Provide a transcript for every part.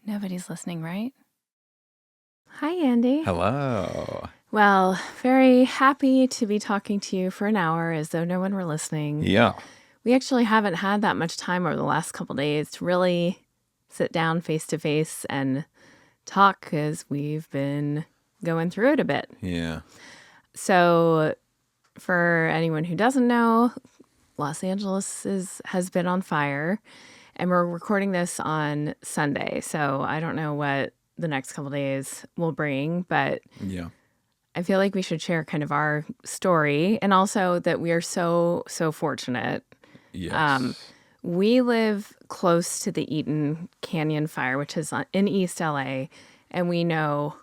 Nobody's listening, right? Hi, Andy. Hello. Well, very happy to be talking to you for an hour as though no one were listening. Yeah. We actually haven't had that much time over the last couple of days to really sit down face to face and talk because we've been going through it a bit. Yeah. So for anyone who doesn't know, Los Angeles has been on fire, and we're recording this on Sunday. So I don't know what the next couple of days will bring, but Yeah. I feel like we should share kind of our story, and also that we are so fortunate. Yes. We live close to the Eaton Canyon fire, which is in East LA, and we know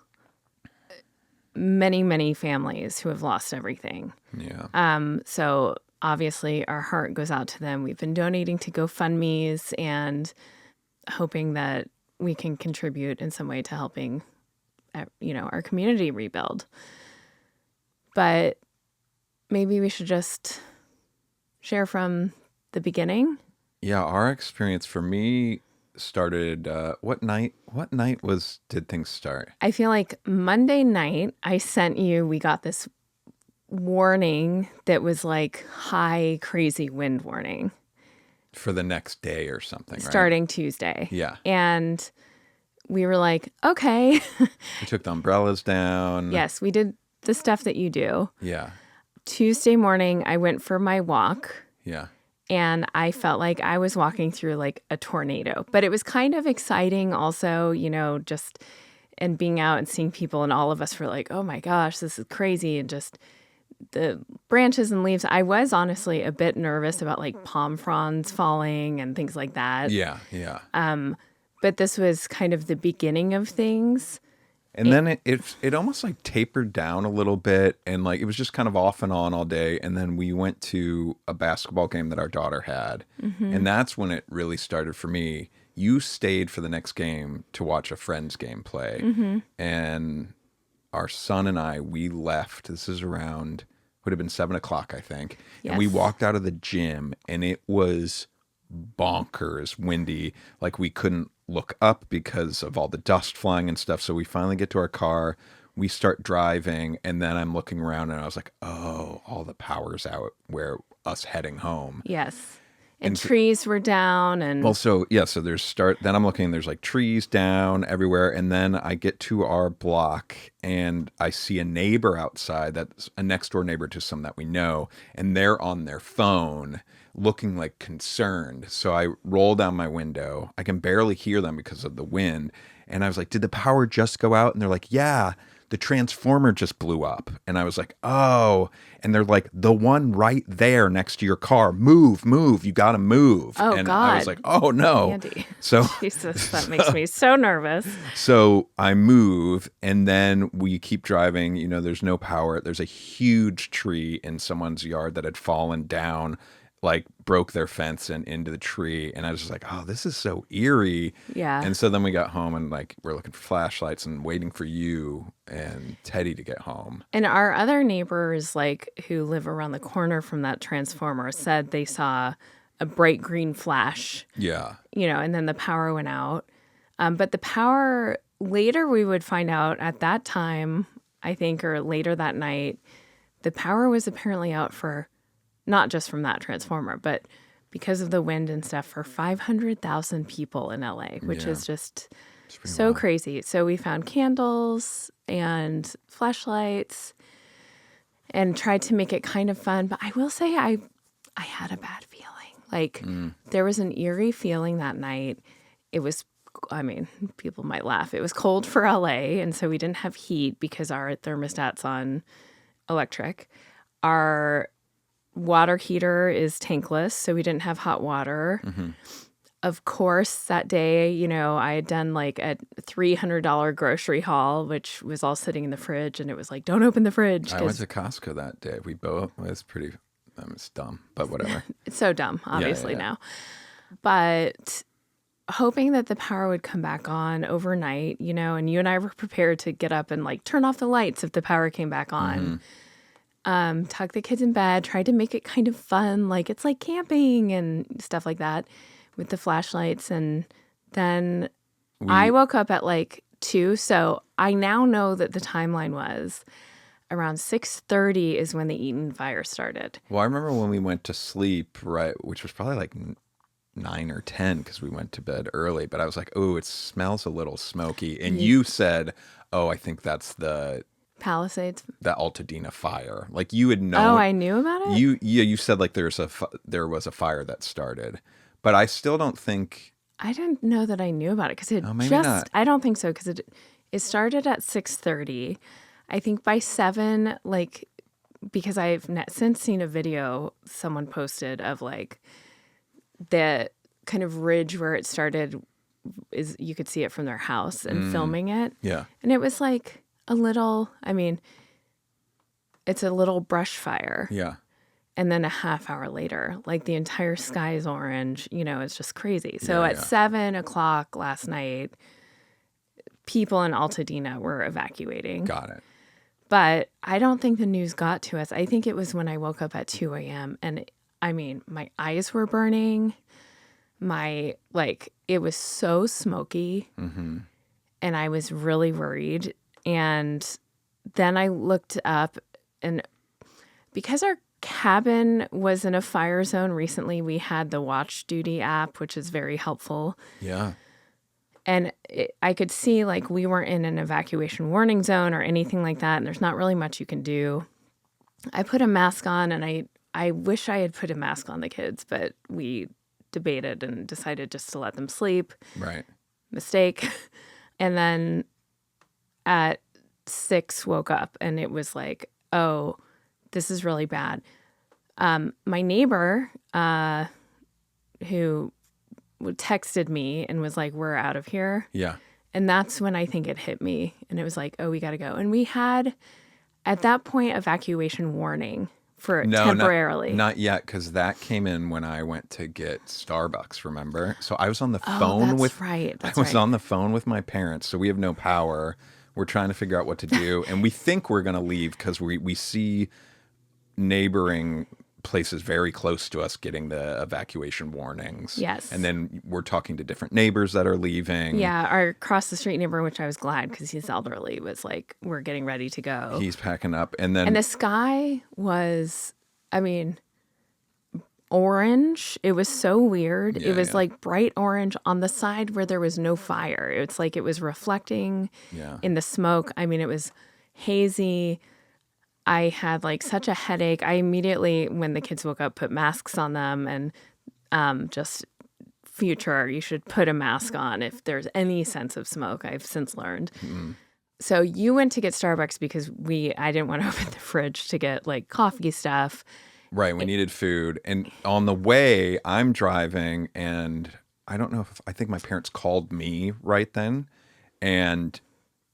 many families who have lost everything. Yeah. So obviously our heart goes out to them. We've been donating to GoFundMes and hoping that we can contribute in some way to helping, our community rebuild. But maybe we should just share from the beginning. Yeah. Our experience for me started, what night did things start? I feel like Monday night I sent you, we got this warning that was like high, crazy wind warning. For the next day or something, right? Starting Tuesday. Yeah. And we were like, okay. We took the umbrellas down. Yes, we did the stuff that you do. Yeah. Tuesday morning, I went for my walk. Yeah. And I felt like I was walking through like a tornado. But it was kind of exciting also, just and being out and seeing people. And all of us were like, oh my gosh, this is crazy. And just the branches and leaves. I was honestly a bit nervous about like palm fronds falling and things like that. Yeah. Yeah. But this was kind of the beginning of things. And then it almost like tapered down a little bit, and like it was just kind of off and on all day. And then we went to a basketball game that our daughter had, and that's when it really started for me. You stayed for the next game to watch a friend's game play, and our son and I, we left. This is around, would have been 7:00, I think, and we Yes. walked out of the gym, and it was bonkers windy. Like we couldn't look up because of all the dust flying and stuff. So we finally get to our car, we start driving, and then I'm looking around and I was like, oh, all the power's out where us heading home. Yes. And trees were down and Well, so then I'm looking, there's like trees down everywhere. And then I get to our block and I see a neighbor outside that's a next door neighbor to some that we know. And they're on their phone looking like concerned. So I roll down my window. I can barely hear them because of the wind. And I was like, did the power just go out? And they're like, yeah, the transformer just blew up. And I was like, oh. And they're like, the one right there next to your car. Move, you got to move. Oh, and God. I was like, oh, no. Andy. So Jesus, that makes me so nervous. So I move, and then we keep driving. There's no power. There's a huge tree in someone's yard that had fallen down, like broke their fence and into the tree. And I was just like, oh, this is so eerie. Yeah. And so then we got home and like we're looking for flashlights and waiting for you and Teddy to get home. And our other neighbors, like who live around the corner from that transformer, said they saw a bright green flash. Yeah. And then the power went out. But the power later we would find out at that time, I think, or later that night, the power was apparently out for not just from that transformer, but because of the wind and stuff for 500,000 people in LA, which is just so wild. crazy. So we found candles and flashlights and tried to make it kind of fun. But I will say I had a bad feeling. Like there was an eerie feeling that night. It was, people might laugh. It was cold for LA. And so we didn't have heat because our thermostat's on electric. Our water heater is tankless, so we didn't have hot water. Of course, that day, I had done like a $300 grocery haul, which was all sitting in the fridge, and it was like, don't open the fridge. I went to Costco that day. We both, it's pretty, it's dumb, but whatever. It's so dumb, obviously Yeah. now. But hoping that the power would come back on overnight, and you and I were prepared to get up and like turn off the lights if the power came back on. Tuck the kids in bed, tried to make it kind of fun, like it's like camping and stuff like that with the flashlights. And then I woke up at like 2. So I now know that the timeline was around 6:30 is when the Eaton fire started. Well, I remember when we went to sleep, right, which was probably like 9 or 10 because we went to bed early. But I was like, oh, it smells a little smoky. And you said, oh, I think that's the Palisades. The Altadena fire. Like you had known. Oh, I knew about it? You said like there was a fire that started. But I still don't think. I didn't know that I knew about it because maybe not. I don't think so because it started at 6:30. I think by 7, like, because I've since seen a video someone posted of like the kind of ridge where it started is you could see it from their house and filming it. Yeah. And it was like a little, it's a little brush fire. Yeah. And then a half hour later, like the entire sky is orange, it's just crazy. So at 7 o'clock last night, people in Altadena were evacuating. Got it. But I don't think the news got to us. I think it was when I woke up at 2 a.m. And my eyes were burning. It was so smoky. Mm-hmm. And I was really worried. And then I looked up, and because our cabin was in a fire zone recently, we had the Watch Duty app, which is very helpful. Yeah. And I could see like we weren't in an evacuation warning zone or anything like that. And there's not really much you can do. I put a mask on, and I wish I had put a mask on the kids, but we debated and decided just to let them sleep. Right. Mistake. And then at 6 woke up, and it was like, oh, this is really bad. My neighbor who texted me and was like, we're out of here. Yeah. And that's when I think it hit me. And it was like, oh, we got to go. And we had, at that point, evacuation warning for temporarily. Not yet, because that came in when I went to get Starbucks, remember? So I was on the phone on the phone with my parents. So we have no power. We're trying to figure out what to do. And we think we're going to leave because we see neighboring places very close to us getting the evacuation warnings. Yes. And then we're talking to different neighbors that are leaving. Yeah, our across the street neighbor, which I was glad because he's elderly, was like, we're getting ready to go. He's packing up. And the sky was, orange. It was so weird. Yeah, it was like bright orange on the side where there was no fire. It's like it was reflecting in the smoke. It was hazy. I had like such a headache. I immediately, when the kids woke up, put masks on them, and just future, you should put a mask on if there's any sense of smoke. I've since learned. Mm. So you went to get Starbucks because I didn't want to open the fridge to get like coffee stuff. Right. We needed food. And on the way, I'm driving, and I don't know I think my parents called me right then. And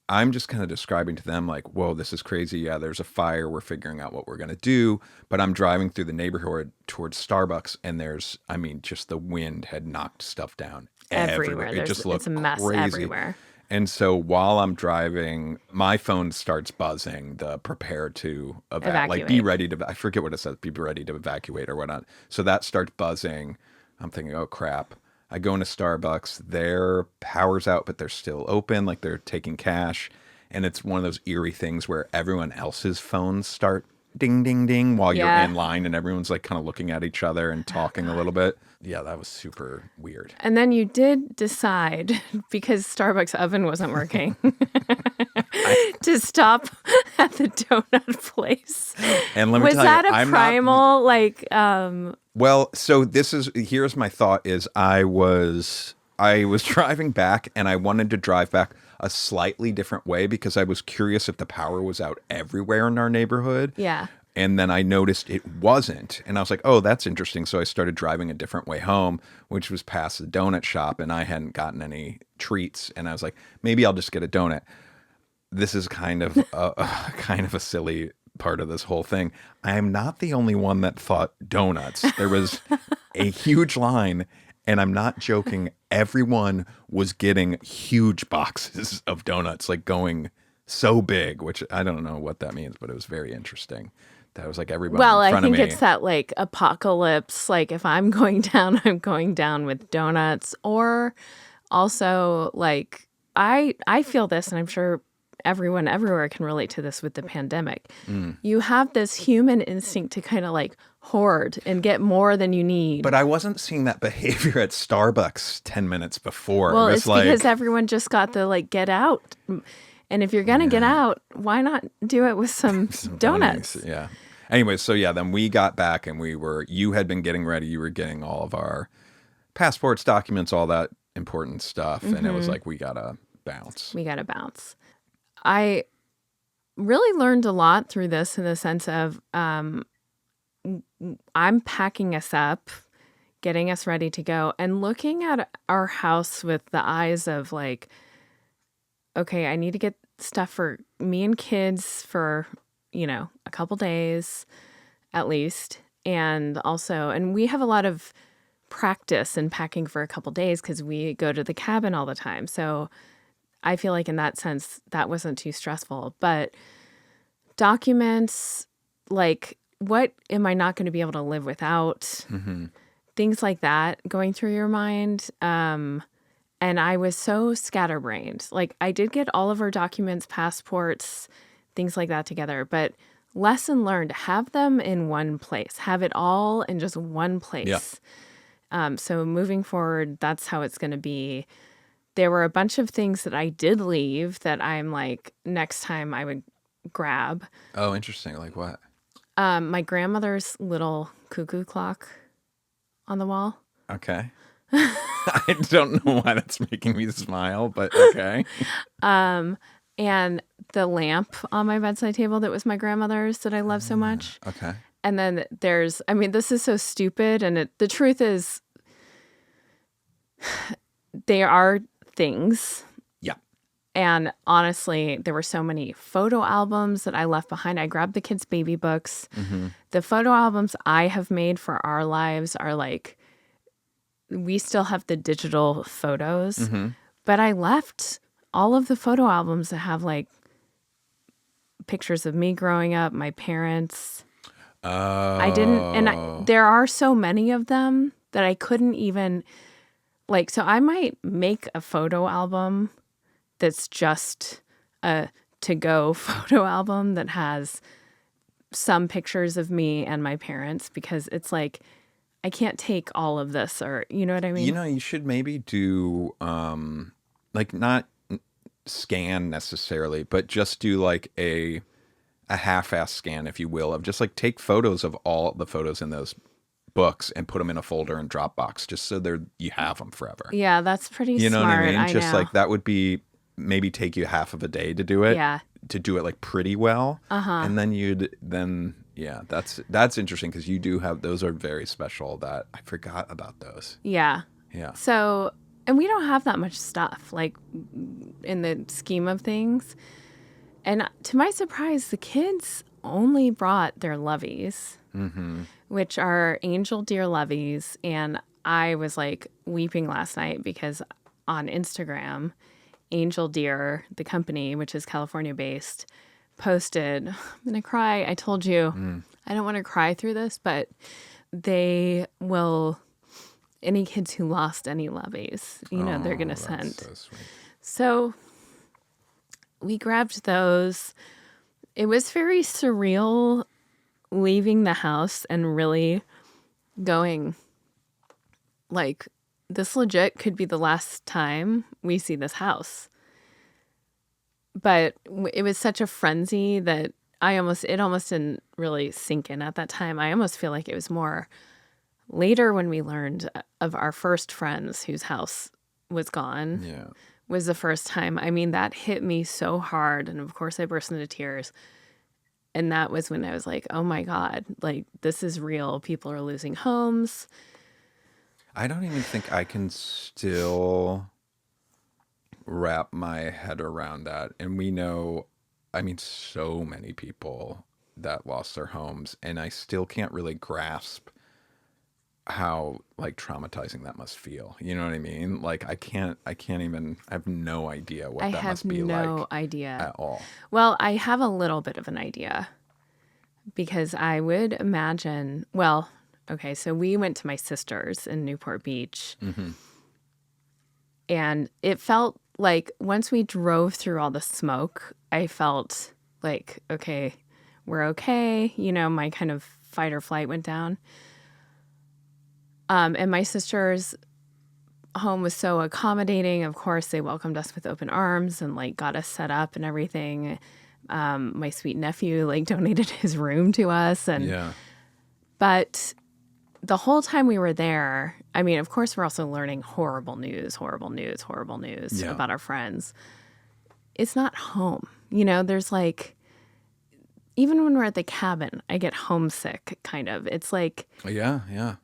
I'm just kind of describing to them like, whoa, this is crazy. Yeah, there's a fire. We're figuring out what we're going to do. But I'm driving through the neighborhood towards Starbucks, and just the wind had knocked stuff down everywhere. It just looked it's a mess crazy. Everywhere. And so while I'm driving, my phone starts buzzing, the prepare to evacuate. Like be ready to, I forget what it says, be ready to evacuate or whatnot. So that starts buzzing. I'm thinking, oh crap. I go into Starbucks, their power's out, but they're still open, like they're taking cash. And it's one of those eerie things where everyone else's phones start ding, ding, ding while you're in line, and everyone's like kind of looking at each other and talking a little bit. Yeah, that was super weird. And then you did decide, because Starbucks oven wasn't working, to stop at the donut place. And let me tell you, was that a primal, Well, so here's my thought is I was driving back, and I wanted to drive back a slightly different way because I was curious if the power was out everywhere in our neighborhood. Yeah. And then I noticed it wasn't. And I was like, oh, that's interesting. So I started driving a different way home, which was past the donut shop, and I hadn't gotten any treats. And I was like, maybe I'll just get a donut. This is kind of a silly part of this whole thing. I am not the only one that thought donuts. There was a huge line, And I'm not joking. Everyone was getting huge boxes of donuts, like going so big, which I don't know what that means, but it was very interesting. That was like everyone Well, in I front of think me. it's that like apocalypse. Like if I'm going down, I'm going down with donuts. Or also like I feel this, and I'm sure everyone everywhere can relate to this with the pandemic. You have this human instinct to kind of like hoard and get more than you need. But I wasn't seeing that behavior at Starbucks 10 minutes before. Well, It was it's because like, everyone just got the like get out. And if you're going to get out, why not do it with some donuts? bunnies. Yeah. Anyway, so yeah, then we got back and you had been getting ready. You were getting all of our passports, documents, all that important stuff. And it was like, we got to bounce. We got to bounce. I really learned a lot through this in the sense of I'm packing us up, getting us ready to go, and looking at our house with the eyes of like, okay, I need to get stuff for me and kids for, a couple days at least. And we have a lot of practice in packing for a couple days because we go to the cabin all the time. So I feel like in that sense, that wasn't too stressful. But documents, like what am I not going to be able to live without? Things like that going through your mind. And I was so scatterbrained. Like I did get all of our documents, passports, things like that together. But lesson learned, have them in one place. Have it all in just one place. Yeah. So moving forward, that's how it's going to be. There were a bunch of things that I did leave that I'm like, next time I would grab. Oh, interesting. Like what? My grandmother's little cuckoo clock on the wall. Okay. I don't know why that's making me smile, but okay. And the lamp on my bedside table that was my grandmother's that I love so much. Okay. And then this is so stupid. And the truth is, they are things. Yeah. And honestly, there were so many photo albums that I left behind. I grabbed the kids' baby books. The photo albums I have made for our lives are like, we still have the digital photos, but I left all of the photo albums that have like pictures of me growing up, my parents. I didn't, and there are so many of them that I couldn't even like, so I might make a photo album that's just a to-go photo album that has some pictures of me and my parents, because it's like, I can't take all of this, or you know what I mean? You should maybe do like not scan necessarily, but just do like a half-ass scan, if you will, of just like take photos of all the photos in those books and put them in a folder in Dropbox, just so you have them forever. Yeah, that's pretty You know smart. what I mean? Just know. like that would be maybe take you half of a day to do it. Yeah. To do it like pretty well. And then yeah, that's interesting because you do have, those are very special. That I forgot about those. Yeah. Yeah. So, and we don't have that much stuff, like in the scheme of things. And to my surprise, the kids only brought their loveys, which are angel deer loveys. And I was like weeping last night because on Instagram, Angel Deer, the company, which is California based, posted, I'm going to cry. I told you, I don't want to cry through this, but they will, any kids who lost any loveys, they're going to send. So sweet. So we grabbed those. It was very surreal leaving the house and really going like, this legit could be the last time we see this house. But it was such a frenzy that it almost didn't really sink in at that time. I almost feel like it was more later when we learned of our first friends whose house was gone. Yeah. Was the first time. I mean, that hit me so hard. And of course I burst into tears. And that was when I was like, oh my God, like this is real. People are losing homes. I don't even think I can still wrap my head around that. And we know, I mean, so many people that lost their homes, and I still can't really grasp how like traumatizing that must feel. You know what I mean? Like I can't even, I have no idea what I that have must be no like idea. at all. Well, I have a little bit of an idea because I would imagine, well, okay, so we went to my sister's in Newport Beach, and it felt like once we drove through all the smoke, I felt like, okay, we're okay. You know, my kind of fight or flight went down. And my sister's home was so accommodating. Of course, they welcomed us with open arms and like got us set up and everything. My sweet nephew like donated his room to us, and Yeah. but the whole time we were there, I mean, of course, we're also learning horrible news Yeah. about our friends. It's not home. You know, there's like, even when we're at the cabin, I get homesick, kind of. It's like, Yeah. Yeah.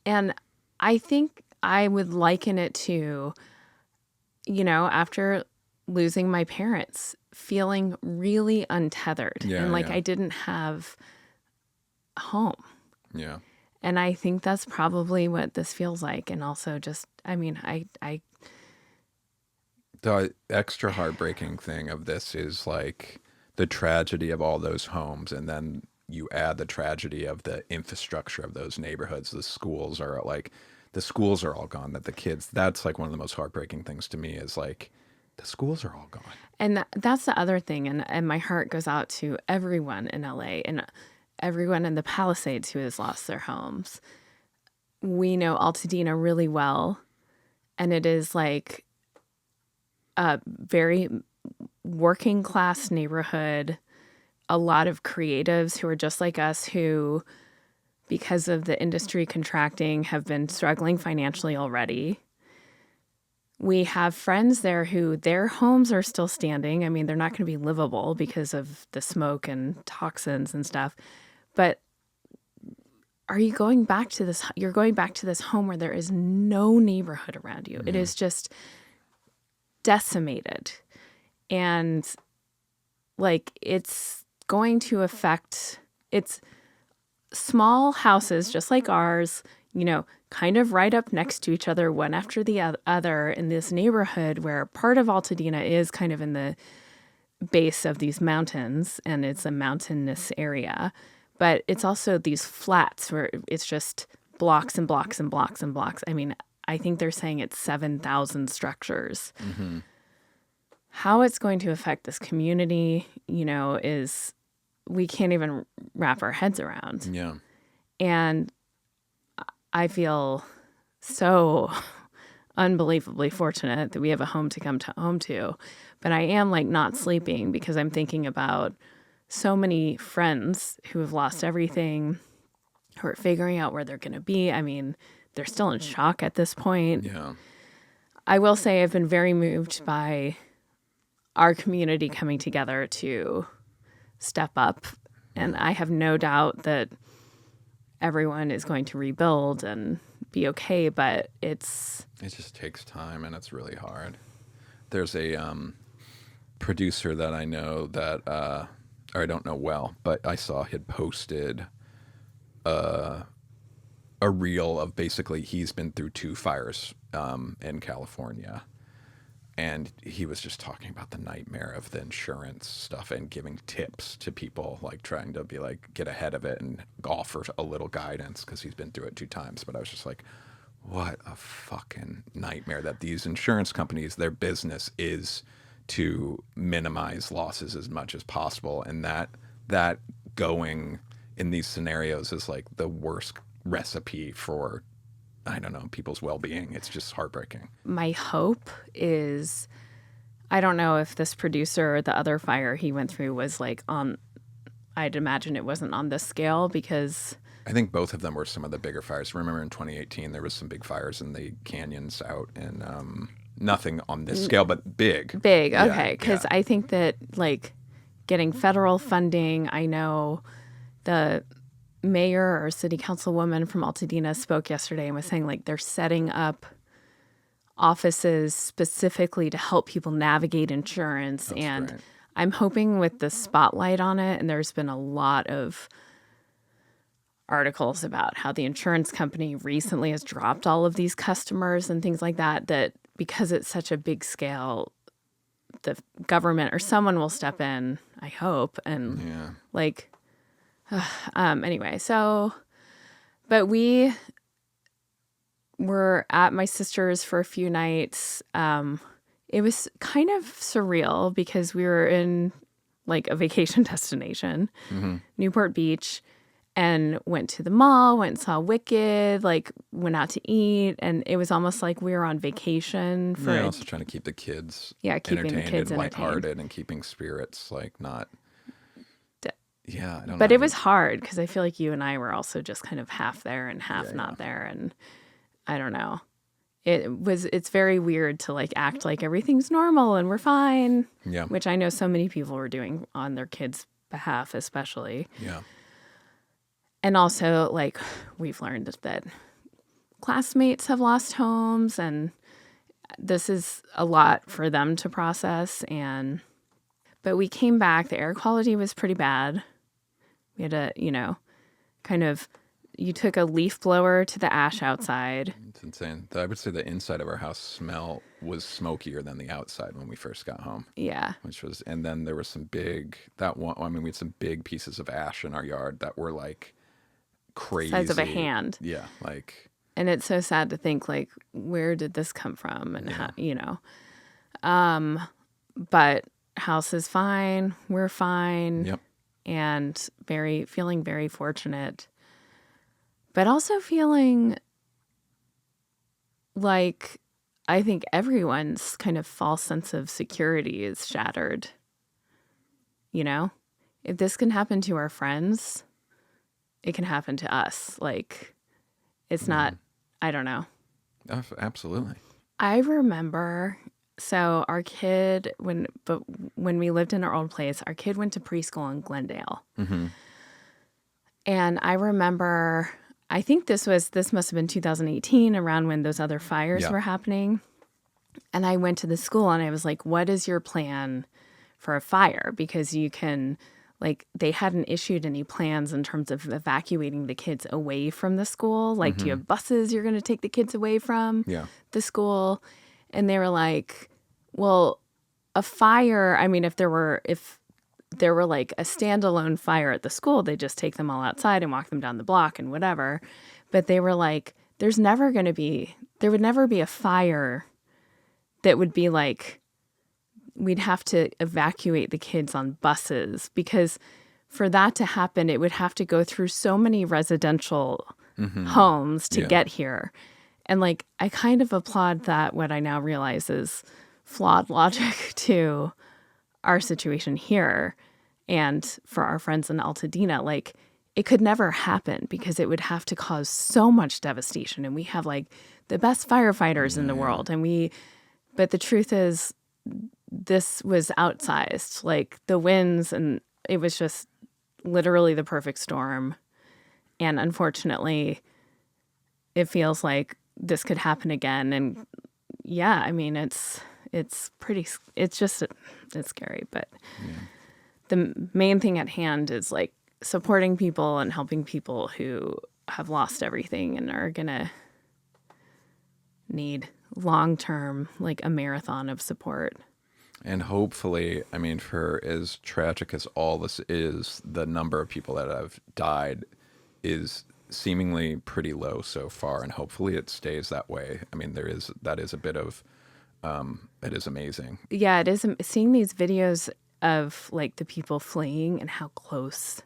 and I think I would liken it to, you know, after losing my parents, feeling really untethered. Yeah, And like yeah. I didn't have home. Yeah. And I think that's probably what this feels like. And also just, I mean, I The extra heartbreaking thing of this is like the tragedy of all those homes, and then you add the tragedy of the infrastructure of those neighborhoods. The schools are all gone. That the kids, that's like one of the most heartbreaking things to me is like the schools are all gone. And that's the other thing. And my heart goes out to everyone in LA and everyone in the Palisades who has lost their homes. We know Altadena really well. And it is like a very working class neighborhood. A lot of creatives who are just like us who, because of the industry contracting, have been struggling financially already. We have friends there who their homes are still standing. I mean, they're not going to be livable because of the smoke and toxins and stuff. But are you going back to this? You're going back to this home where there is no neighborhood around you. It is just decimated. And like it's going to affect, it's small houses just like ours, you know, kind of right up next to each other, one after the other in this neighborhood where part of Altadena is kind of in the base of these mountains and it's a mountainous area. But it's also these flats where it's just blocks and blocks and blocks and blocks. I mean, I think they're saying it's 7,000 structures. Mm-hmm. How it's going to affect this community, you know, is we can't even wrap our heads around. Yeah. And I feel so unbelievably fortunate that we have a home to come home to. But I am like not sleeping because I'm thinking about so many friends who have lost everything, who are figuring out where they're going to be. I mean, they're still in shock at this point. Yeah. I will say I've been very moved by our community coming together to step up. And I have no doubt that everyone is going to rebuild and be okay, but it just takes time and it's really hard. There's a producer that I know that, or I don't know well, but I saw had posted a reel of basically he's been through 2 fires in California. And he was just talking about the nightmare of the insurance stuff and giving tips to people, like trying to be like, get ahead of it and offer a little guidance because he's been through it 2 times. But I was just like, what a fucking nightmare that these insurance companies, their business is to minimize losses as much as possible. And that going in these scenarios is like the worst recipe for, I don't know, people's well-being. It's just heartbreaking. My hope is, I don't know if this producer or the other fire he went through was like on, I'd imagine it wasn't on this scale because I think both of them were some of the bigger fires. Remember in 2018, there was some big fires in the canyons out and nothing on this scale, but big. Big, Yeah, okay. Because I think that like getting federal funding, I know the mayor or city councilwoman from Altadena spoke yesterday and was saying like they're setting up offices specifically to help people navigate insurance. That's and great. I'm hoping with the spotlight on it, and there's been a lot of articles about how the insurance company recently has dropped all of these customers and things like that, that because it's such a big scale, the government or someone will step in, I hope. And like, anyway, so, but we were at my sister's for a few nights. It was kind of surreal because we were in like a vacation destination, Newport Beach, and went to the mall, went and saw Wicked, like went out to eat. And it was almost like we were on vacation for also trying to keep the kids keeping the entertained kids and entertained. lighthearted and keeping spirits like not. Yeah, I don't know. But it was hard because I feel like you and I were also just kind of half there and half not there. And I don't know. It's very weird to like act like everything's normal and we're fine. Yeah. Which I know so many people were doing on their kids' behalf, especially. Yeah. And also, like, we've learned that classmates have lost homes, and this is a lot for them to process. But we came back. The air quality was pretty bad. We had you took a leaf blower to the ash outside. It's insane. I would say the inside of our house smell was smokier than the outside when we first got home. Yeah. And then there was some we had some big pieces of ash in our yard that were like crazy. Size of a hand. Yeah. Like. And it's so sad to think, like, where did this come from? And how, but house is fine. We're fine. Yep. And feeling very fortunate. But also feeling like I think everyone's kind of false sense of security is shattered. If this can happen to our friends, it can happen to us. Like, it's not, I don't know. Absolutely. I remember, so our kid, when we lived in our old place, our kid went to preschool in Glendale. Mm-hmm. And I remember, I think this must have been 2018, around when those other fires were happening. And I went to the school and I was like, what is your plan for a fire? Because you can, like, they hadn't issued any plans in terms of evacuating the kids away from the school. Like, do you have buses you're going to take the kids away from the school? And they were like, well, a fire, I mean, if there were like a standalone fire at the school, they just take them all outside and walk them down the block and whatever. But they were like, there would never be a fire that would be like, we'd have to evacuate the kids on buses, because for that to happen, it would have to go through so many residential homes to get here. And like, I kind of applaud that, what I now realize is flawed logic to our situation here. And for our friends in Altadena, like, it could never happen because it would have to cause so much devastation. And we have like the best firefighters in the world. But the truth is, this was outsized, like the winds, and it was just literally the perfect storm. And unfortunately, it feels like this could happen again. And yeah, I mean, it's scary, but the main thing at hand is like supporting people and helping people who have lost everything and are gonna need long-term, like a marathon of support. And hopefully, I mean, for as tragic as all this is, the number of people that have died is seemingly pretty low so far, and hopefully it stays that way. I mean, that is a bit of, it is amazing. Yeah, it is. Seeing these videos of like the people fleeing and how close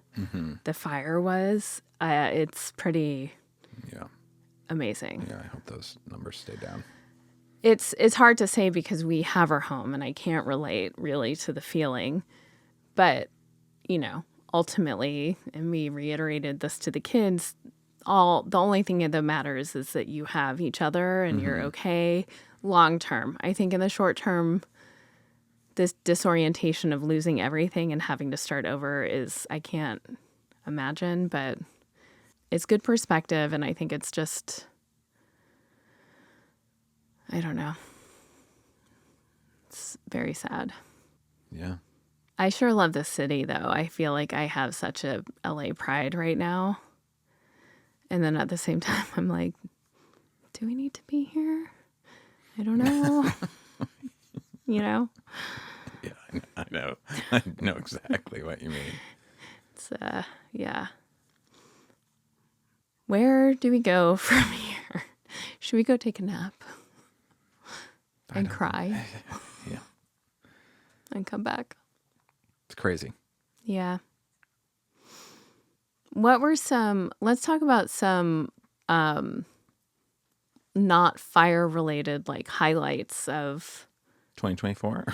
the fire was, it's pretty amazing. Yeah, I hope those numbers stay down. It's hard to say because we have our home and I can't relate really to the feeling. But, ultimately, and we reiterated this to the kids, the only thing that matters is that you have each other and you're okay long term. I think in the short term, this disorientation of losing everything and having to start over I can't imagine, but it's good perspective. And I think it's just, I don't know. It's very sad. Yeah. I sure love this city, though. I feel like I have such a LA pride right now. And then at the same time, I'm like, do we need to be here? I don't know. You know? Yeah, I know. I know exactly what you mean. It's, yeah. Where do we go from here? Should we go take a nap and cry Yeah. and come back? It's crazy. Yeah. Let's talk about some not fire related like highlights of 2024.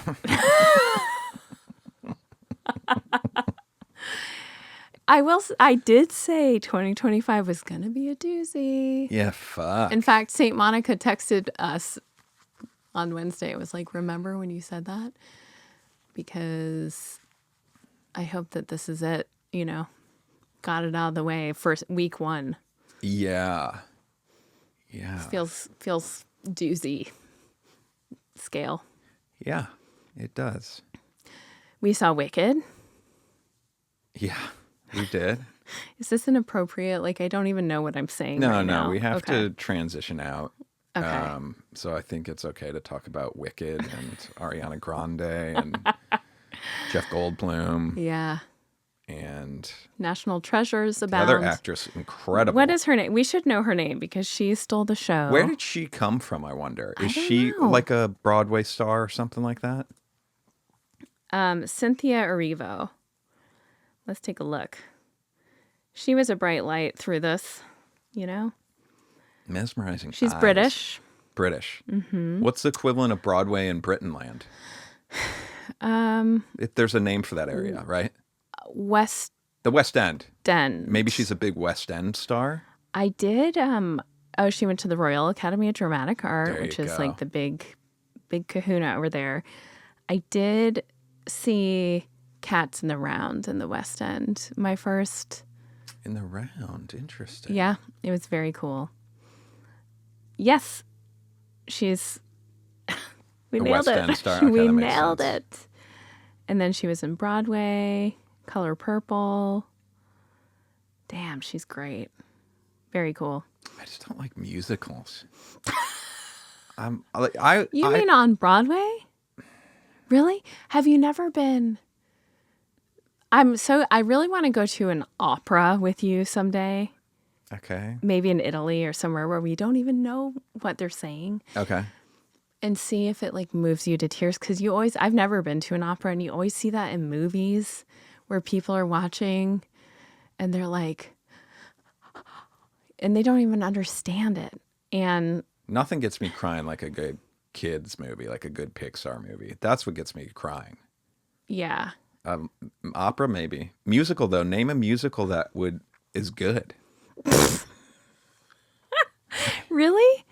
I did say 2025 was going to be a doozy. Yeah, fuck. In fact, St. Monica texted us on Wednesday. It was like, remember when you said that? Because I hope that this is it, you know, got it out of the way for week 1. Yeah. Yeah. Feels doozy scale. Yeah, it does. We saw Wicked. Yeah, we did. Is this inappropriate? Like, I don't even know what I'm saying No, right no, now. we have to transition out. Okay. So I think it's okay to talk about Wicked and Ariana Grande and Jeff Goldblum Yeah. and National treasures the abound. other actress, incredible. What is her name? We should know her name because she stole the show. Where did she come from, I wonder? Is don't she know. like a Broadway star or something like that? Cynthia Erivo. Let's take a look. She was a bright light through this, you know? Mesmerizing. She's eyes. British. British. Mm-hmm. What's the equivalent of Broadway in Britainland? There's a name for that area, right? West The West End. End. Maybe she's a big West End star. I did. She went to the Royal Academy of Dramatic Art, There which you is go. like the big kahuna over there. I did see Cats in the Round in the West End. My first. In the Round. Interesting. Yeah, it was very cool. Yes, she's. We A nailed West it. End star. Okay, We that makes nailed sense. it. And then she was in Broadway, Color Purple. Damn, she's great. Very cool. I just don't like musicals. You mean on Broadway? Really? Have you never been? I really want to go to an opera with you someday. Okay. Maybe in Italy or somewhere where we don't even know what they're saying. Okay. And see if it like moves you to tears. Because I've never been to an opera and you always see that in movies where people are watching and they're like, and they don't even understand it. And Nothing gets me crying like a good kids movie, like a good Pixar movie. That's what gets me crying. yeah. Opera, maybe. Musical, though. Name a musical that is good. Really?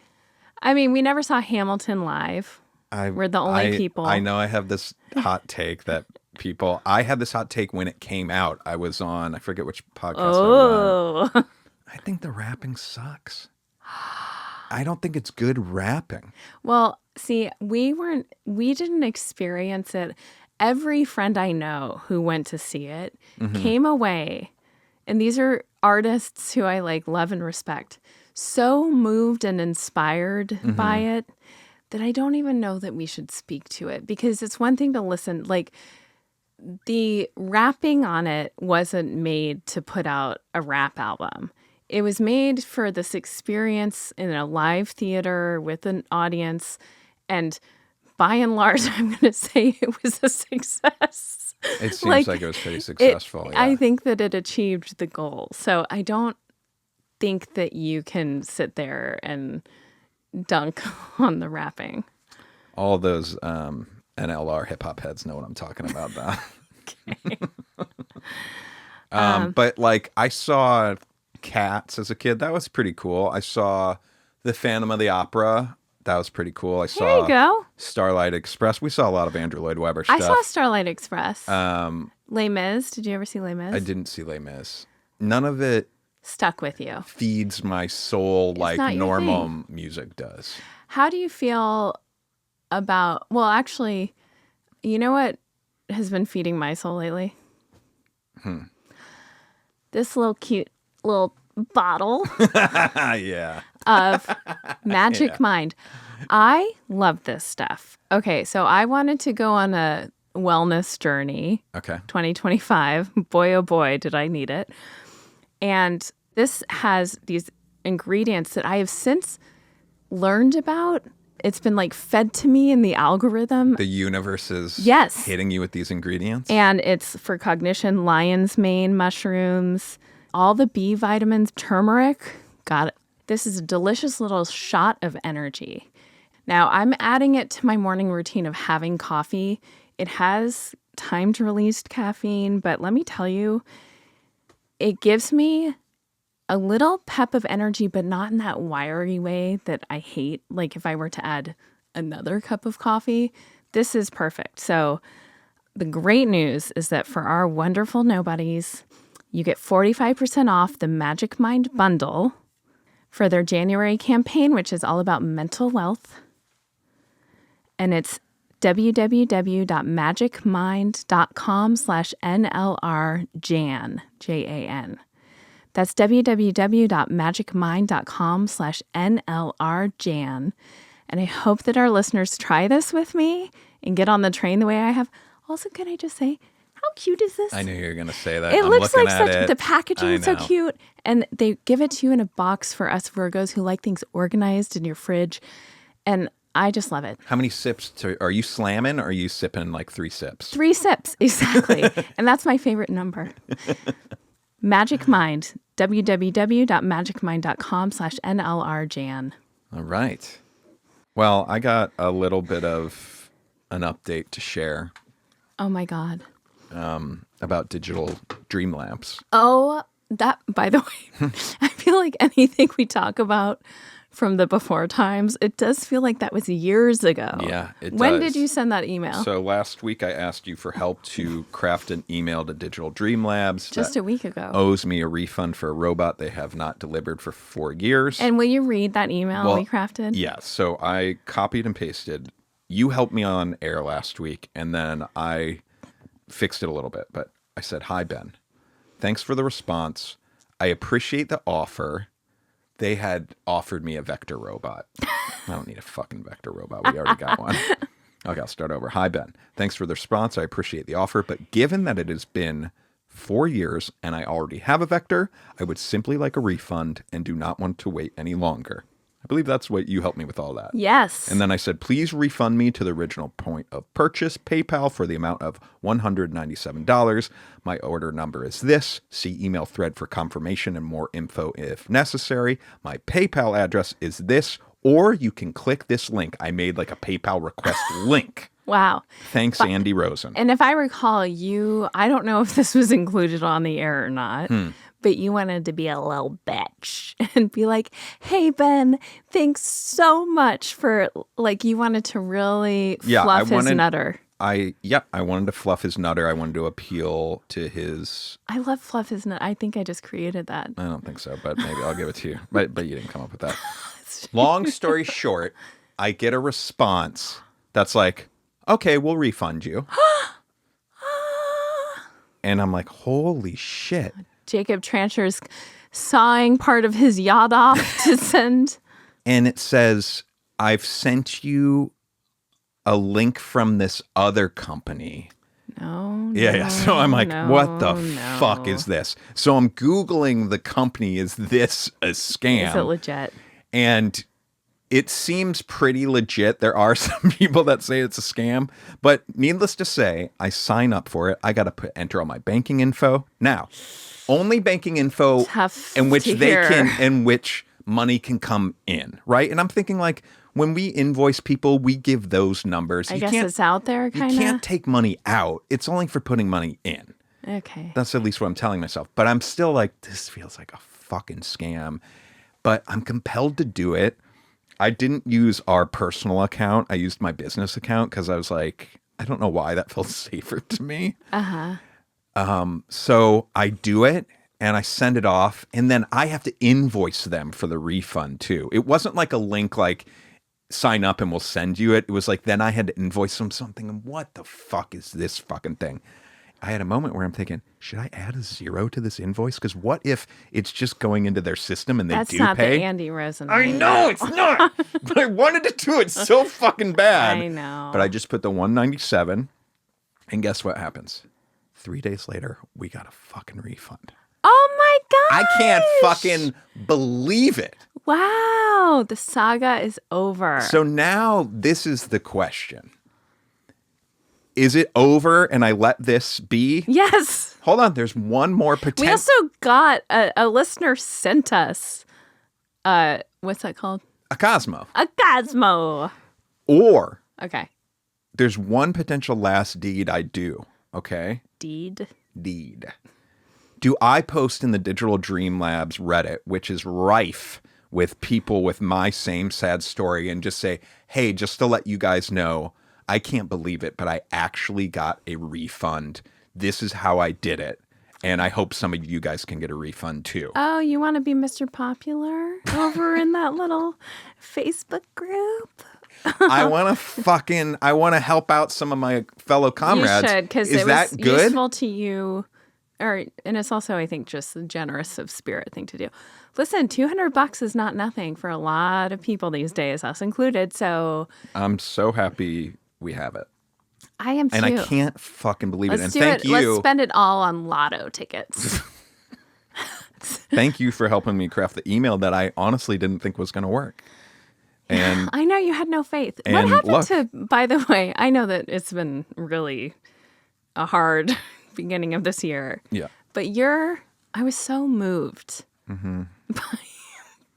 I mean, we never saw Hamilton live. We're the only people. I know I have this hot take that I had this hot take when it came out. I was on, I forget which podcast I was on. I think the rapping sucks. I don't think it's good rapping. Well, see, we didn't experience it. Every friend I know who went to see it came away, and these are artists who I like love and respect, so moved and inspired by it that I don't even know that we should speak to it, because it's one thing to listen, like the rapping on it wasn't made to put out a rap album. It was made for this experience in a live theater with an audience, and by and large, I'm going to say it was a success. It seems like it was pretty successful. Yeah. I think that it achieved the goal. So I don't think that you can sit there and dunk on the rapping. All those NLR hip hop heads know what I'm talking about, though. Okay. But like, I saw Cats as a kid. That was pretty cool. I saw The Phantom of the Opera. That was pretty cool. I saw There you go. Starlight Express. We saw a lot of Andrew Lloyd Webber stuff. I saw Starlight Express. Les Mis. Did you ever see Les Mis? I didn't see Les Mis. None of it Stuck with you. feeds my soul like not your normal thing. music does. How do you feel about, well, actually, you know what has been feeding my soul lately? This little cute little bottle Yeah. of Magic Mind. I love this stuff. Okay, so I wanted to go on a wellness journey. Okay. 2025. Boy, oh boy, did I need it. And this has these ingredients that I have since learned about. It's been like fed to me in the algorithm. The universe is Yes. hitting you with these ingredients. And it's for cognition, lion's mane mushrooms, all the B vitamins, turmeric. Got it. This is a delicious little shot of energy. Now, I'm adding it to my morning routine of having coffee. It has timed released caffeine, but let me tell you, it gives me a little pep of energy, but not in that wiry way that I hate. Like if I were to add another cup of coffee, this is perfect. So the great news is that for our wonderful nobodies, you get 45% off the Magic Mind bundle for their January campaign, which is all about mental wealth. And it's www.magicmind.com/NLRJAN, Jan. That's www.magicmind.com/NLRJAN. And I hope that our listeners try this with me and get on the train the way I have. Also, can I just say, how cute is this? I knew you were going to say that. It I'm looks looking like at such, it. the packaging is so I know. cute. And they give it to you in a box for us Virgos who like things organized in your fridge. And I just love it. How many sips are you slamming, or are you sipping like 3 sips? 3 sips, exactly. And that's my favorite number. Magic Mind, www.magicmind.com/NLRJAN. All right. Well, I got a little bit of an update to share Oh my God. about digital dream labs. Oh, that, by the way, I feel like anything we talk about from the before times, it does feel like that was years ago. Yeah, it When does. did you send that email? So last week I asked you for help to craft an email to Digital Dream Labs. Just that a week ago. owes me a refund for a robot they have not delivered for 4 years. And will you read that email we crafted? Yeah, so I copied and pasted. You helped me on air last week, and then I fixed it a little bit. But I said, "Hi, Ben. Thanks for the response. I appreciate the offer. They had offered me a vector robot. I don't need a fucking vector robot. We already got one. Okay, I'll start over. Hi, Ben. Thanks for the response. I appreciate the offer. But given that it has been 4 years and I already have a vector, I would simply like a refund and do not want to wait any longer." I believe that's what you helped me with all that. Yes. And then I said, "Please refund me to the original point of purchase, PayPal, for the amount of $197. My order number is this. See email thread for confirmation and more info if necessary. My PayPal address is this, or you can click this link." I made like a PayPal request link. Wow. Thanks, Andy Rosen. And if I recall, I don't know if this was included on the air or not, but you wanted to be a little bitch and be like, "Hey, Ben, thanks so much for," like, you wanted to really fluff his nutter. I wanted to fluff his nutter. I wanted to appeal to his... I love fluff his nutter. I think I just created that. I don't think so, but maybe I'll give it to you. But you didn't come up with that. Long story short, I get a response that's like, "Okay, we'll refund you." And I'm like, holy shit. Jacob Trancher's sawing part of his yacht off to send. And it says, "I've sent you a link from this other company." No. Yeah. So I'm like, what the no. fuck is this? So I'm Googling the company. Is this a scam? Is it legit? And it seems pretty legit. There are some people that say it's a scam, but needless to say, I sign up for it. I got to enter all my banking info. Now, only banking info Tough in which to they hear. in which money can come in, right? And I'm thinking, like, when we invoice people, we give those numbers. I guess it's out there, kind of. You can't take money out. It's only for putting money in. Okay. That's at least what I'm telling myself. But I'm still like, this feels like a fucking scam. But I'm compelled to do it. I didn't use our personal account. I used my business account because I was like, I don't know why that felt safer to me. So I do it and I send it off, and then I have to invoice them for the refund too. It wasn't like a link like sign up and we'll send you it. It was like then I had to invoice them something. And what the fuck is this fucking thing? I had a moment where I'm thinking, should I add a 0 to this invoice? Because what if it's just going into their system and they That's do not pay? the Andy Rosen. I know it's not, but I wanted to do it so fucking bad. I know. But I just put the 197, and guess what happens? 3 days later, we got a fucking refund. Oh my god! I can't fucking believe it. Wow, the saga is over. So now this is the question. Is it over and I let this be? Yes. Hold on, there's one more potential. We also got a listener sent us, what's that called? A Cosmo. A Cosmo. Or Okay. there's one potential last deed I do, okay? Deed. Do I post in the Digital Dream Labs Reddit, which is rife with people with my same sad story, and just say, hey, just to let you guys know, I can't believe it, but I actually got a refund. This is how I did it. And I hope some of you guys can get a refund too. Oh, you want to be Mr. Popular over in that little Facebook group? I want to help out some of my fellow comrades. You should, because it was useful to you. And it's also, I think, just a generous of spirit thing to do. Listen, $200 is not nothing for a lot of people these days, us included. So I'm so happy we have it. I am too. And I can't fucking believe it. And thank you. Let's spend it all on lotto tickets. Thank you for helping me craft the email that I honestly didn't think was going to work. And I know you had no faith. What happened to, by the way, I know that it's been really a hard beginning of this year. Yeah. But I was so moved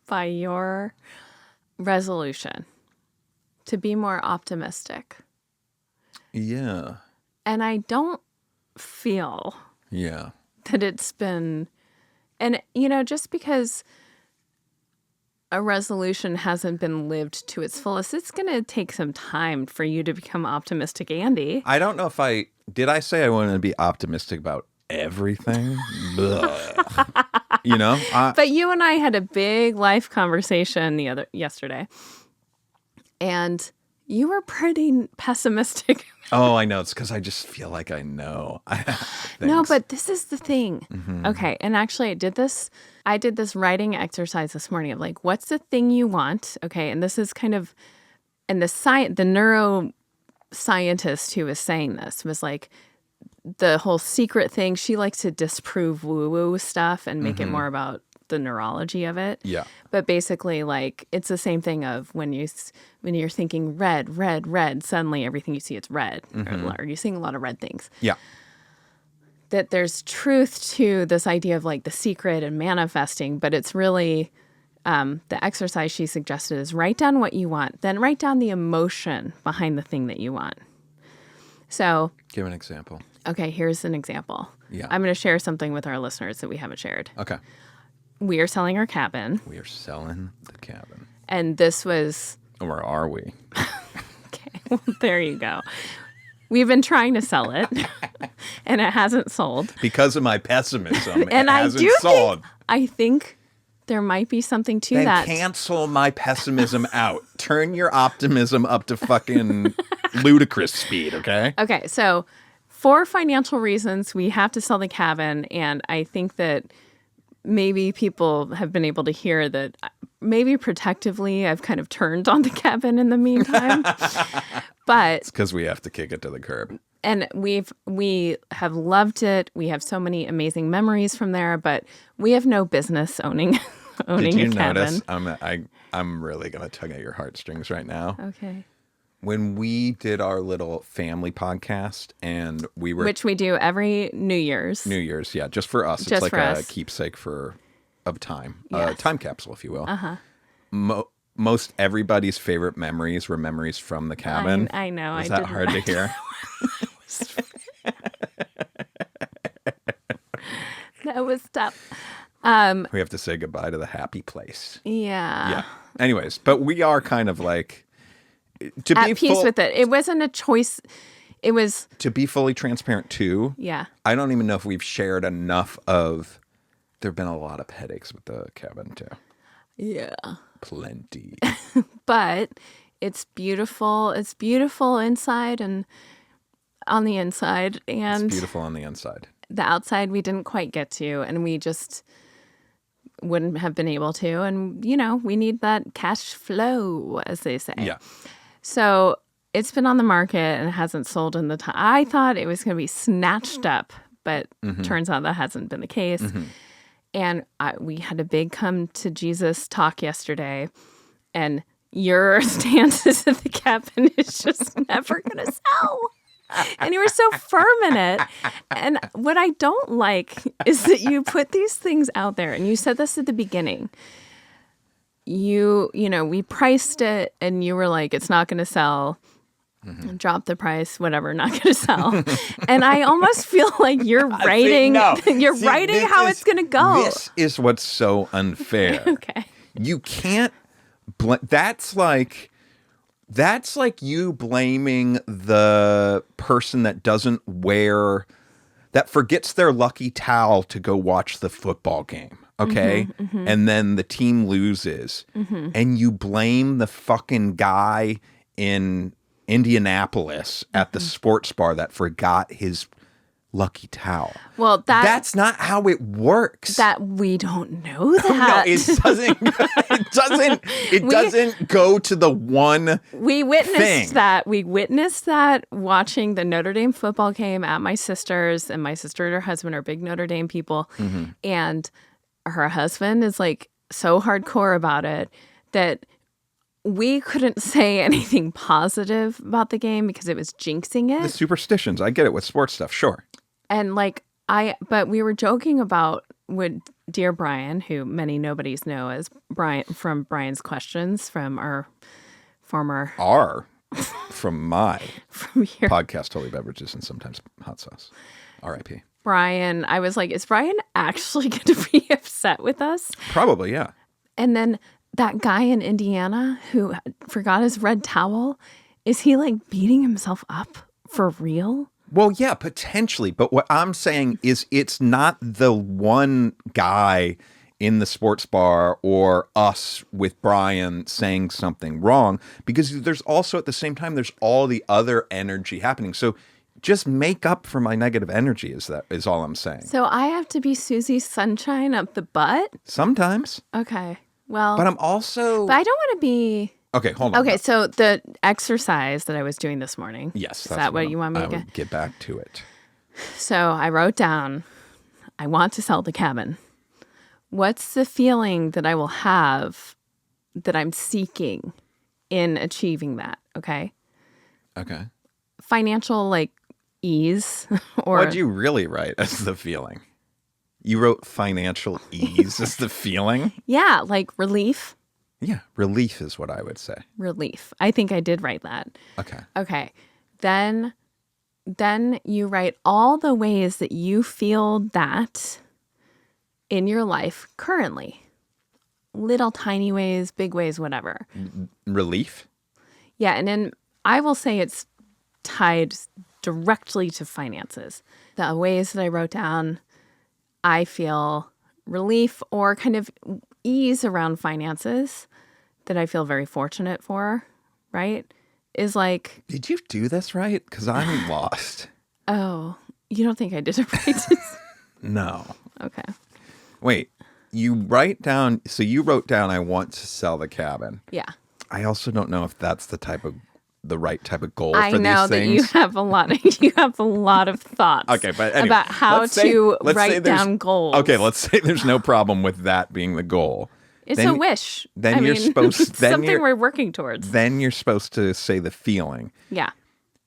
by your resolution to be more optimistic. Yeah. And I don't feel that it's been, and just because a resolution hasn't been lived to its fullest, it's going to take some time for you to become optimistic, Andy. I don't know if did I say I wanted to be optimistic about everything? But you and I had a big life conversation yesterday, and you were pretty pessimistic. Oh, I know. It's because I just feel like I know. No, but this is the thing. Mm-hmm. Okay, and actually, I did this writing exercise this morning of like, what's the thing you want? Okay, and this is kind of, and the neuroscientist who was saying this was like, the whole secret thing. She likes to disprove woo-woo stuff and make it more about the neurology of it. Yeah. But basically, like, it's the same thing of when you're thinking red, red, red, suddenly everything you see is red. Or you're seeing a lot of red things. Yeah. That there's truth to this idea of like the secret and manifesting, but it's really the exercise she suggested is write down what you want, then write down the emotion behind the thing that you want. So give an example. Okay, here's an example. Yeah. I'm going to share something with our listeners that we haven't shared. Okay. We are selling our cabin. We are selling the cabin. And this was... Or are we? Okay, well, there you go. We've been trying to sell it, and it hasn't sold. Because of my pessimism, and it hasn't sold. I think there might be something to then that. Cancel my pessimism out. Turn your optimism up to fucking ludicrous speed, okay? Okay, so for financial reasons, we have to sell the cabin, and I think that maybe people have been able to hear that maybe protectively I've kind of turned on the cabin in the meantime. But it's because we have to kick it to the curb. And we have loved it. We have so many amazing memories from there, but we have no business owning a cabin. Did you notice? I'm really gonna tug at your heartstrings right now. Okay. When we did our little family podcast and which we do every New Year's. Yeah, just for us. It's like a keepsake of time, yes. Time capsule, if you will. Most everybody's favorite memories were memories from the cabin. I know. Is that hard to hear? That was tough. We have to say goodbye to the happy place. Yeah. Yeah. Anyways, but we are kind of like to at be peace with it. It wasn't a choice. It was to be fully transparent too. Yeah. I don't even know if we've shared enough of. There've been a lot of headaches with the cabin too. Yeah. Plenty. But it's beautiful. It's beautiful inside, and on the inside, and It's beautiful on the inside. the outside we didn't quite get to, and we just wouldn't have been able to. And, we need that cash flow, as they say. Yeah. So it's been on the market and it hasn't sold in the time. I thought it was going to be snatched up, but turns out that hasn't been the case. And we had a big come to Jesus talk yesterday, and your stances at the cabin is just never going to sell. And you were so firm in it. And what I don't like is that you put these things out there, and you said this at the beginning. We priced it, and you were like, it's not going to sell. Drop the price, whatever, not going to sell. And I almost feel like you're writing, how it's going to go. This is what's so unfair. Okay. You can't. That's like you blaming the person that forgets their lucky towel to go watch the football game. Okay. And then the team loses. And you blame the fucking guy in Indianapolis at the sports bar that forgot his lucky towel. Well, that's not how it works. That we don't know that. No, it doesn't. It doesn't go to the one. We witnessed thing. that. We witnessed that watching the Notre Dame football game at my sister's, and my sister and her husband are big Notre Dame people, and her husband is like so hardcore about it that we couldn't say anything positive about the game because it was jinxing it. The superstitions. I get it with sports stuff. Sure. And but we were joking about with dear Brian, who many nobodies know as Brian from Brian's Questions from our former. From my from your podcast, Holy Beverages and Sometimes Hot Sauce. R.I.P. Brian, I was like, is Brian actually going to be upset with us? Probably, yeah. And then that guy in Indiana who forgot his red towel, is he like beating himself up for real? Well, yeah, potentially. But what I'm saying is it's not the one guy in the sports bar or us with Brian saying something wrong, because there's also at the same time, there's all the other energy happening. So just make up for my negative energy is all I'm saying. So I have to be Susie Sunshine up the butt? Sometimes. Okay. Well, but I'm also. But I don't want to be. Okay, hold on. Okay, so the exercise that I was doing this morning. Yes. Is that what you want me to get back to it? So I wrote down, I want to sell the cabin. What's the feeling that I will have that I'm seeking in achieving that? Okay. Okay. Financial, ease or. What'd you really write as the feeling? You wrote financial ease as the feeling? Yeah, relief. Yeah, relief is what I would say. Relief. I think I did write that. Okay. Okay. Then you write all the ways that you feel that in your life currently. Little tiny ways, big ways, whatever. Relief? Yeah, and then I will say it's tied directly to finances. The ways that I wrote down, I feel relief or kind of ease around finances that I feel very fortunate for, right? Is like... Did you do this right? Because I'm lost. Oh, you don't think I did it right? No. Okay. Wait, you wrote down, I want to sell the cabin. Yeah. I also don't know if that's the right type of goal for these things. I know that you have a lot of thoughts. Okay, but anyway, about how to write down goals. Okay, let's say there's no problem with that being the goal. It's a wish. Then you're supposed something we're working towards. Then you're supposed to say the feeling. Yeah.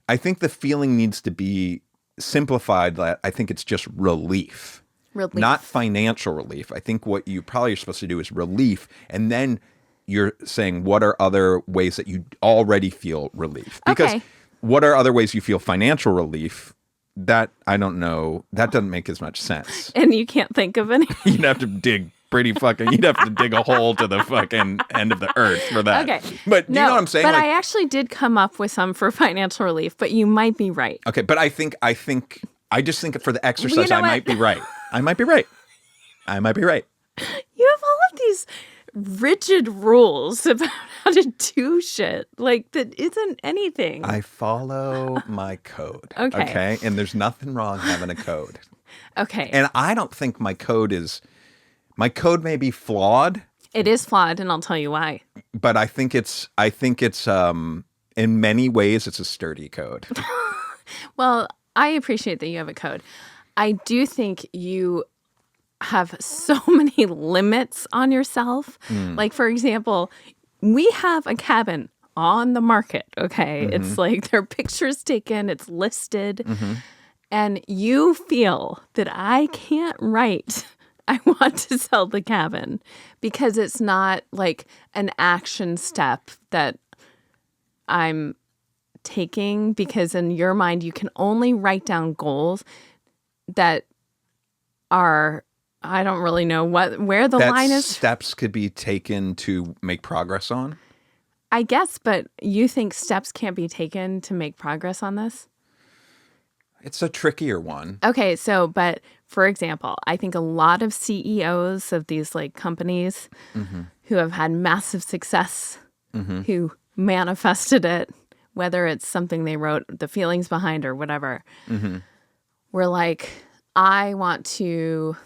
I think the feeling needs to be simplified. I think it's just relief. Not financial relief. I think what you probably are supposed to do is relief, and then you're saying what are other ways that you already feel relief. Because what are other ways you feel financial relief? That, I don't know. That doesn't make as much sense. And you can't think of any? You'd have to dig you'd have to dig a hole to the fucking end of the earth for that. Okay. But do you know what I'm saying? But I actually did come up with some for financial relief, but you might be right. Okay, but I just think for the exercise, I might be right. I might be right. You have all of these rigid rules about how to do shit. Like, that isn't anything. I follow my code. Okay. And there's nothing wrong having a code. Okay. And I don't think my code may be flawed. It is flawed, and I'll tell you why. But I think it's in many ways it's a sturdy code. Well, I appreciate that you have a code. I do think you have so many limits on yourself. Like, for example, we have a cabin on the market, okay? It's like there are pictures taken, it's listed, and you feel that I can't write, I want to sell the cabin because it's not like an action step that I'm taking, because in your mind you can only write down goals that are, I don't really know where the line is. Steps could be taken to make progress on? I guess, but you think steps can't be taken to make progress on this? It's a trickier one. Okay, so, but for example, I think a lot of CEOs of these like companies who have had massive success, who manifested it, whether it's something they wrote the feelings behind or whatever, were like, I want to,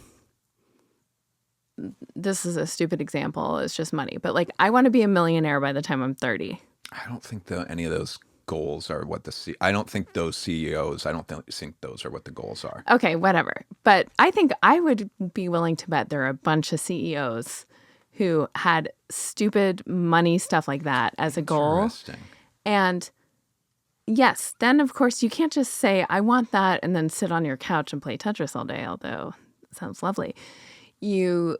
this is a stupid example, it's just money, but like, I want to be a millionaire by the time I'm 30. I don't think any of those goals are what I don't think those CEOs, I don't think those are what the goals are. Okay, whatever. But I think I would be willing to bet there are a bunch of CEOs who had stupid money stuff like that as a goal. Interesting. And yes, then of course you can't just say, I want that, and then sit on your couch and play Tetris all day, although it sounds lovely. You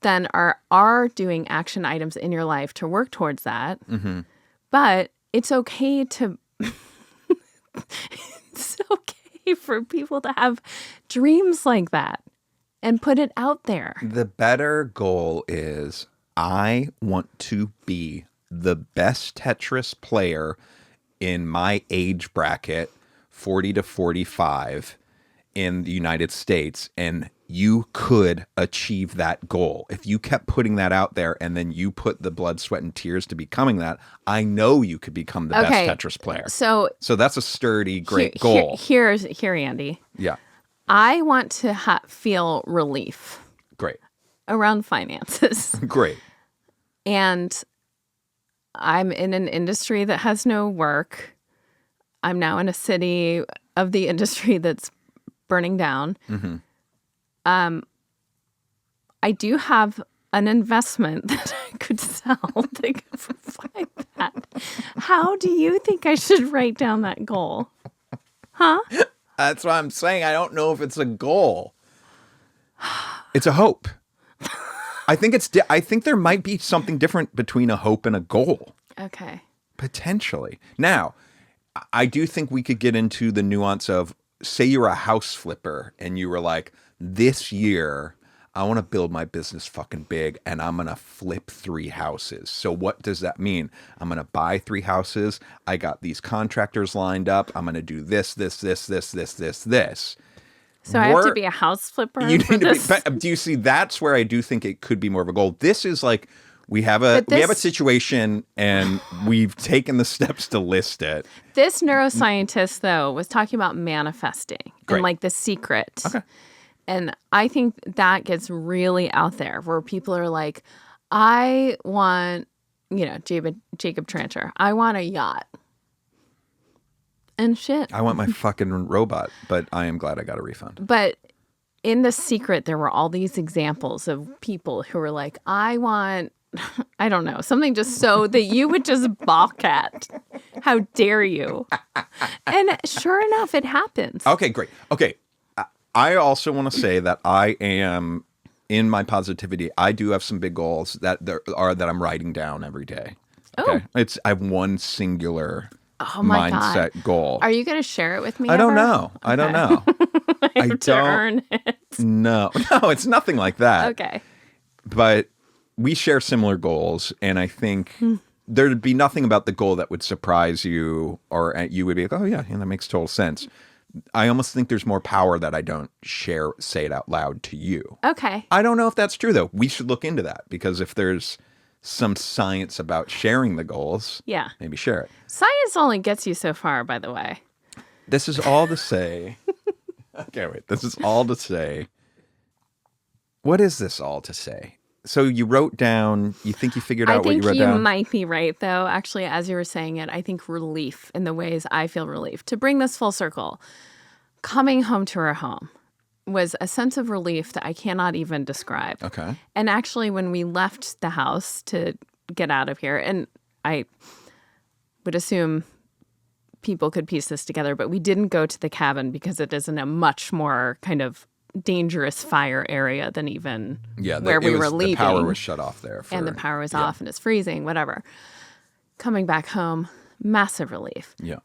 then are doing action items in your life to work towards that. But it's okay to it's okay for people to have dreams like that and put it out there. The better goal is, I want to be the best Tetris player in my age bracket, 40 to 45 in the United States, and you could achieve that goal. If you kept putting that out there and then you put the blood, sweat, and tears to becoming that, I know you could become the best Tetris player. So that's a sturdy, great goal. Here, Andy. Yeah. I want to feel relief. Great. Around finances. Great. And I'm in an industry that has no work. I'm now in a city of the industry that's burning down. I do have an investment that I could sell that could provide that. How do you think I should write down that goal? Huh? That's what I'm saying. I don't know if it's a goal. It's a hope. I think there might be something different between a hope and a goal. Okay. Potentially. Now, I do think we could get into the nuance of, say you're a house flipper and you were like, this year, I want to build my business fucking big and I'm going to flip 3 houses. So what does that mean? I'm going to buy 3 houses. I got these contractors lined up. I'm going to do this. So I have to be a house flipper? You need to be, do you see, that's where I do think it could be more of a goal. This is like, we have a situation and we've taken the steps to list it. This neuroscientist, though, was talking about manifesting and like the secret. Okay. And I think that gets really out there where people are like, I want, Jacob Trancher, I want a yacht. And shit. I want my fucking robot, but I am glad I got a refund. But in The Secret, there were all these examples of people who were like, I want, I don't know, something just so that you would just balk at. How dare you? And sure enough, it happens. Okay, great. Okay. I also want to say that I am, in my positivity, I do have some big goals that I'm writing down every day. Okay. Oh. I have one singular mindset goal. Are you going to share it with me? I don't know. I don't know. I have to earn it. No, it's nothing like that. Okay. But we share similar goals, and I think there'd be nothing about the goal that would surprise you, or you would be like, oh yeah, that makes total sense. I almost think there's more power that I don't say it out loud to you. Okay. I don't know if that's true, though. We should look into that, because if there's some science about sharing the goals, Yeah. maybe share it. Science only gets you so far, by the way. This is all to say. Okay, wait. This is all to say. What is this all to say? So you wrote down, you think you figured out what you wrote down? I think you might be right, though. Actually, as you were saying it, I think relief in the ways I feel relief. To bring this full circle, coming home to our home was a sense of relief that I cannot even describe. Okay. And actually, when we left the house to get out of here, and I would assume people could piece this together, but we didn't go to the cabin because it is in a much more kind of dangerous fire area than even where we were leaving. The power was shut off there. And the power was off and it's freezing, whatever. Coming back home, massive relief. Yeah.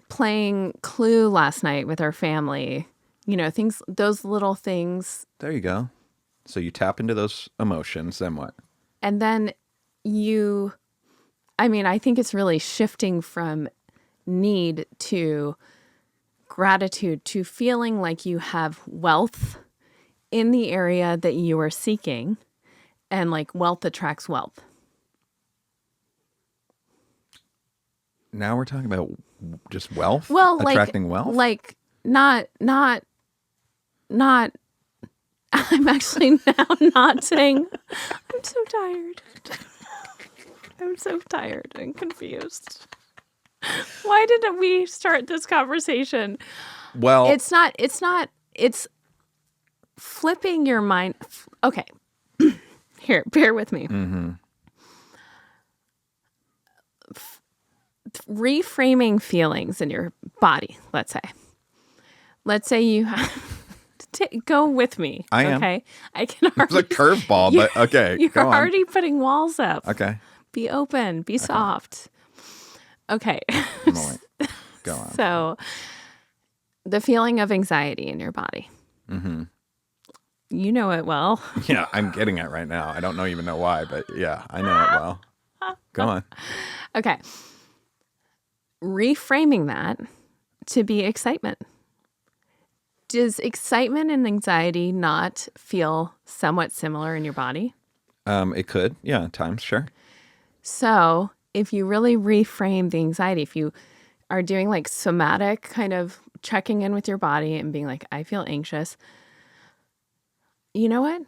Playing Clue last night with our family, things, those little things. There you go. So you tap into those emotions, then what? And then I think it's really shifting from need to gratitude to feeling like you have wealth in the area that you are seeking, and like wealth attracts wealth. Now we're talking about just wealth? Well, attracting wealth? Like not I'm actually now not saying I'm so tired. I'm so tired and confused. Why didn't we start this conversation? Well, it's flipping your mind. Okay. Here, bear with me. Mm-hmm. Reframing feelings in your body, let's say you have go with me. I am. Okay. I can already. It's a curveball, but okay. You're go on. already putting walls up. Okay. Be open. Be soft. Okay. Go on. So, the feeling of anxiety in your body. Mm-hmm. You know it well. Yeah, I'm getting it right now. I don't even know why, but yeah, I know it well. Go on. Okay. Reframing that to be excitement. Does excitement and anxiety not feel somewhat similar in your body? It could. Yeah, at times, sure. So if you really reframe the anxiety, if you are doing like somatic kind of checking in with your body and being like, I feel anxious. You know what?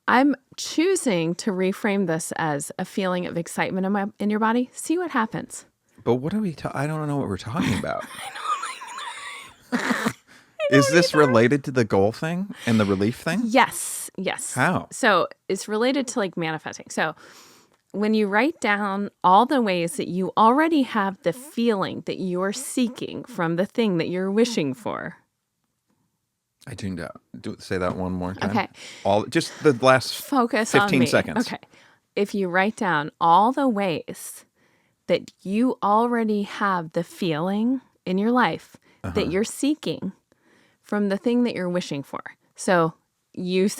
I'm choosing to reframe this as a feeling of excitement in your body. See what happens. But what are we I don't know what we're talking about. Is this related to the goal thing and the relief thing? Yes. How? So it's related to like manifesting. So when you write down all the ways that you already have the feeling that you're seeking from the thing that you're wishing for. I tuned out. Say that one more time. Okay. Just the last Focus 15 on me. seconds. Okay. If you write down all the ways that you already have the feeling in your life that you're seeking from the thing that you're wishing for. So you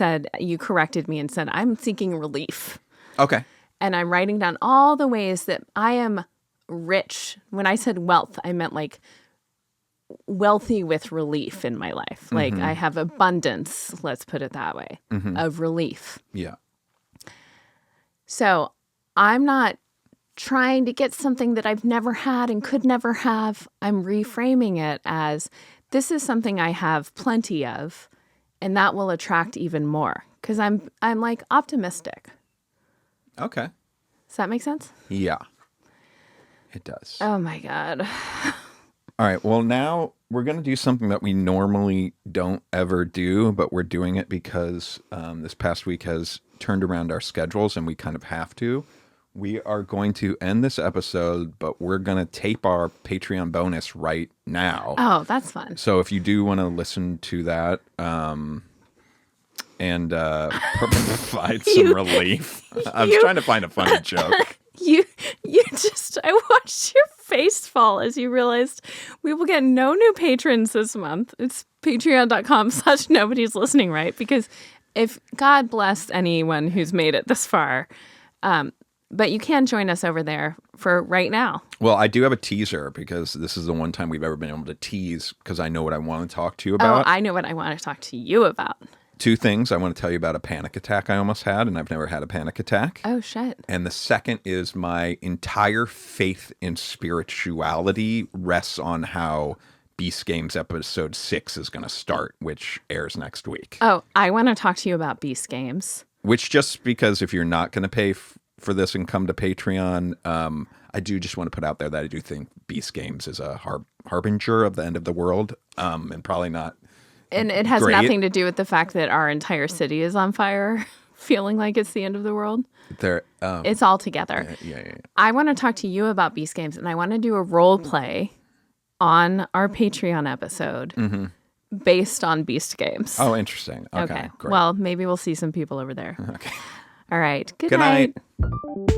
corrected me and said, I'm seeking relief. Okay. And I'm writing down all the ways that I am rich. When I said wealth, I meant like wealthy with relief in my life. Like I have abundance, let's put it that way, of relief. Yeah. So I'm not trying to get something that I've never had and could never have. I'm reframing it as this is something I have plenty of, and that will attract even more because I'm like optimistic. Okay. Does that make sense? Yeah, it does. Oh my God. All right. Well, now we're going to do something that we normally don't ever do, but we're doing it because this past week has turned around our schedules and we kind of have to. We are going to end this episode, but we're going to tape our Patreon bonus right now. Oh, that's fun. So if you do want to listen to that and provide some relief. I was trying to find a funny joke. I watched your face fall as you realized we will get no new patrons this month. It's patreon.com/nobodyslisteningright because if God bless anyone who's made it this far, But you can join us over there for right now. Well, I do have a teaser because this is the one time we've ever been able to tease because I know what I want to talk to you Oh, about. I know what I want to talk to you about. 2 things. I want to tell you about a panic attack I almost had, and I've never had a panic attack. Oh, shit. And the second is my entire faith in spirituality rests on how Beast Games episode 6 is going to start, which airs next week. Oh, I want to talk to you about Beast Games. Which, just because if you're not going to pay for this and come to Patreon, I do just want to put out there that I do think Beast Games is a harbinger of the end of the world, and probably not. And it has great. nothing to do with the fact that our entire city is on fire, feeling like it's the end of the world. It's all together. Yeah. I want to talk to you about Beast Games, and I want to do a role play on our Patreon episode based on Beast Games. Oh, interesting. Okay. Great. Well, maybe we'll see some people over there. Okay. All right. Good Good night. night.